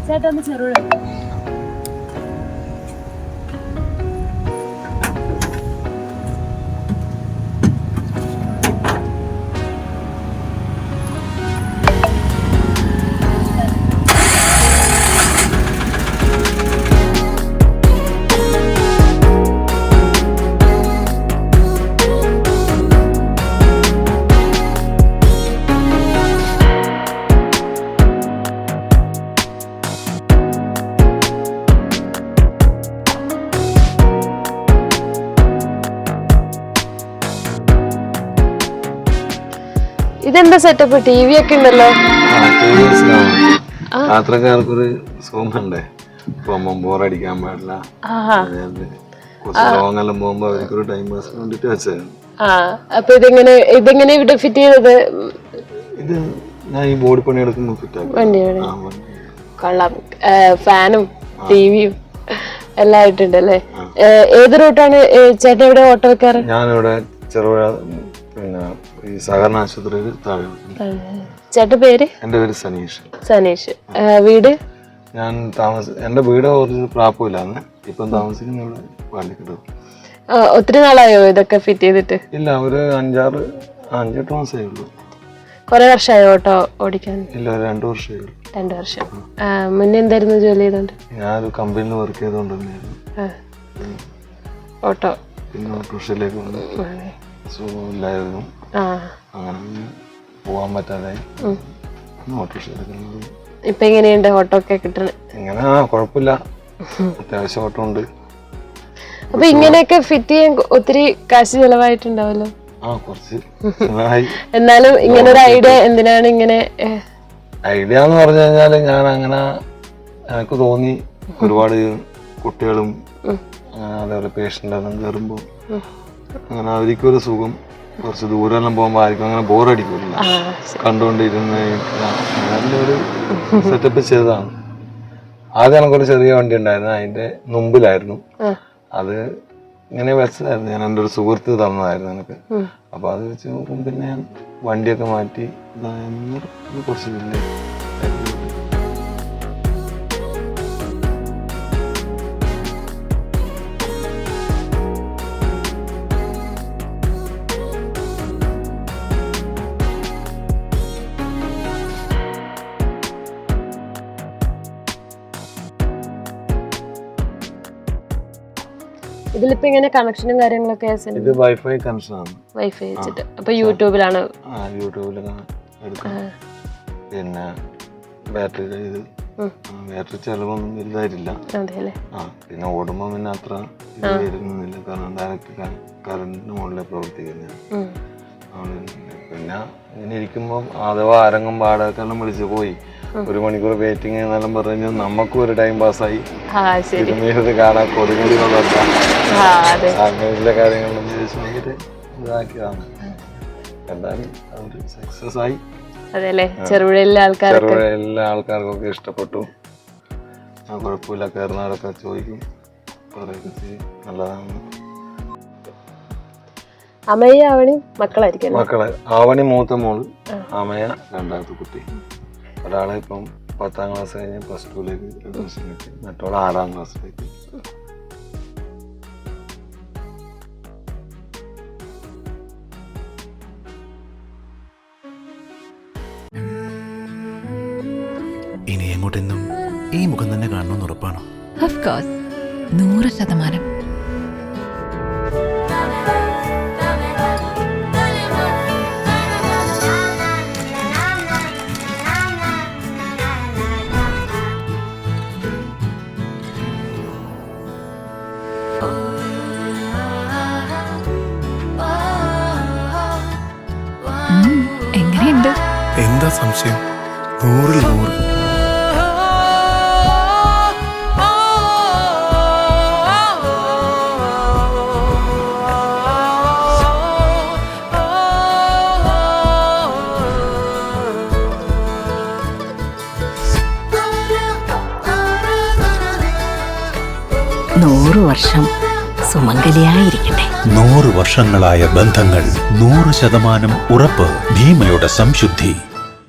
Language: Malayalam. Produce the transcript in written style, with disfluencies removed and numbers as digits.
ചേട്ടാ ഒന്ന് ചെറുപഴം. ഇതെന്താ സെറ്റപ്പ്? ടി വി ഒക്കെ ഉണ്ടല്ലോ. യാത്രക്കാർക്കൊരു സുഖമുണ്ടേ, പോകുമ്പോ ബോറടിക്കാൻ പാടില്ല. ലോങ്ങെല്ലാം പോകുമ്പോ അവർക്കൊരു ടൈം പാസ് വേണ്ടിട്ട് വെച്ചത്. അപ്പൊ ഇതെങ്ങനെ ഇവിടെ ഫിറ്റ് ചെയ്തത്? ഇത് ഞാൻ ഈ ബോഡി പണി എടുക്കുമ്പോ ഫിറ്റ് ആക്കി. കൊള്ളാം. ഫാനും ടിവിയും എല്ലാം ആയിട്ടുണ്ടല്ലേ. ഏത് റൂട്ടാണ് ചേട്ടൻ ഇവിടെ ഓട്ടോ വെക്കാറ്? ഞാനിവിടെ ചെറുപുഴ, പിന്നെ ഈ സഹകരണ ആശുപത്രിയിൽ താഴെ. ചേട്ടന്റെ പേര്? എന്റെ പേര് സനീഷ്. സനീഷ്. വീട്? ഞാൻ എന്റെ വീട് കുറച്ച് പ്രാപ്പമില്ലാന്ന്, ഇപ്പം താമസിക്കുന്ന ഇവിടെ പാലിക്കട്ട്. ഒത്തിരി നാളായോ ഇതൊക്കെ ഫിറ്റ് ചെയ്തിട്ട്? ഇല്ല, ഒരു 5-8 മാസമേ ഉള്ളൂ. കൊറേ വർഷമായോ ഓട്ടോ ഓടിക്കാൻ? ഇല്ല, 2 വർഷമേ ഉള്ളൂ. 2 വർഷം. മുന്നേ എന്തായിരുന്നു ജോലി ചെയ്തോണ്ട്? ഞാനൊരു കമ്പനിയിൽ വർക്ക് ചെയ്തോണ്ട് തന്നെയായിരുന്നു. ഓട്ടോ. പിന്നെ ഓട്ടോറിക്ഷയിലേക്ക് സുഖമില്ലായിരുന്നു, അങ്ങനെ പോവാൻ പറ്റാതെ ഓട്ടോറിക്ഷയിലേക്ക്. ഇപ്പൊ എങ്ങനെയുണ്ട് ഓട്ടോ ഒക്കെ കിട്ടണേ? ഇങ്ങനെ കുഴപ്പമില്ല, അത്യാവശ്യം ഓട്ടോ ഉണ്ട്. അപ്പൊ ഇങ്ങനെയൊക്കെ ഫിറ്റ് ചെയ്യാൻ ഒത്തിരി കാശ് ചെലവായിട്ടുണ്ടാവല്ലോ? കുറച്ച്. എന്നാലും ഇങ്ങനെ ഒരു ഐഡിയ എന്തിനാണ് ഇങ്ങനെ? ഐഡിയ എന്ന് പറഞ്ഞു കഴിഞ്ഞാല് ഞാൻ അങ്ങനെ എനിക്ക് തോന്നി, ഒരുപാട് കുട്ടികളും അതേപോലെ പേഷ്യന്റ് എല്ലാം കയറുമ്പോ അങ്ങനെ അവർക്കൊരു സുഖം. കുറച്ച് ദൂരെല്ലാം പോകുമ്പോ ആർക്കും അങ്ങനെ ബോറടിക്കില്ല, കണ്ടുകൊണ്ടിരുന്ന് നല്ലൊരു സെറ്റപ്പ് ചെയ്തതാണ്. ആദ്യം എനിക്കൊരു ചെറിയ വണ്ടി ഉണ്ടായിരുന്നു, അതിന്റെ മുമ്പിലായിരുന്നു. അത് ഇങ്ങനെ വെച്ചതായിരുന്നു, ഞാൻ എൻ്റെ ഒരു സുഹൃത്ത് തന്നതായിരുന്നു എനിക്ക്. അപ്പൊ അത് വെച്ച് നോക്കുമ്പോൾ പിന്നെ ഞാൻ വണ്ടിയൊക്കെ മാറ്റി കുറച്ച് വലിയ ഇതിലിപ്പോ ഇങ്ങനെ കണക്ഷനും കാര്യങ്ങളൊക്കെ? ഇത് വൈഫൈ കണക്ഷൻ ആണ്. വൈഫൈ വെച്ചിട്ട്. അപ്പൊ യൂട്യൂബിലാണ്? യൂട്യൂബിലാണ് എടുക്കുന്നത്. പിന്നെ ബാറ്ററി ചെലവൊന്നും വലുതായിട്ടില്ല. പിന്നെ ഓടുമ്പോ പിന്നെ അത്ര വരുന്നില്ല, കാരണം ഡയറക്റ്റ് കറണ്ടിന് മുകളിൽ പ്രവർത്തിക്കുന്നതാണ്. പിന്നെ ഇങ്ങനെ ഇരിക്കുമ്പോ അഥവാ ആരെങ്കിലും പാടൊക്കെല്ലാം വിളിച്ചു പോയി 1 മണിക്കൂർ വെയിറ്റിംഗ് എന്നെല്ലാം പറഞ്ഞു, നമുക്കും ഒരു ടൈം പാസ്സായി. ഇരുന്നീരത് കാണാൻ കൊടിമുടി അങ്ങനെയുള്ള കാര്യങ്ങളൊന്നും ചോദിച്ചിട്ട് ഇതാക്കിയതാണ്. എന്തായാലും അതൊരു സക്സസ് ആയി. ചെറുപുഴയിലെ എല്ലാ ആൾക്കാർക്കൊക്കെ ഇഷ്ടപ്പെട്ടു. കുഴപ്പമില്ല, കയറുന്നവരൊക്കെ ചോദിക്കും, പറയൊക്കെ ചെയ്യും, നല്ലതാണ്. അമയ ആവണി മക്കളായിരിക്കും? മക്കളെ ആവണി മൂത്ത മോള്, അമയ രണ്ടാമത്തെ കുട്ടി. ഒരാളെ ഇപ്പം 10ാം ക്ലാസ് കഴിഞ്ഞ് +2ലേക്ക് അഡ്മിഷൻ കിട്ടി, മറ്റോളെ 6ാം ക്ലാസ്സിലേക്ക്. ഇനി എങ്ങോട്ടെന്നും ഈ മുഖം തന്നെ കാണണമെന്ന് ഉറപ്പാണോ? Of course, 100%. എങ്ങനെയുണ്ട്? എന്താ സംശയം? 100-ൽ 100. വർഷം സുമംഗലിയായിരിക്കട്ടെ. 100 വർഷങ്ങളായ ബന്ധങ്ങൾ, 100% ഉറപ്പ്. ഭീമയുടെ സംശുദ്ധി.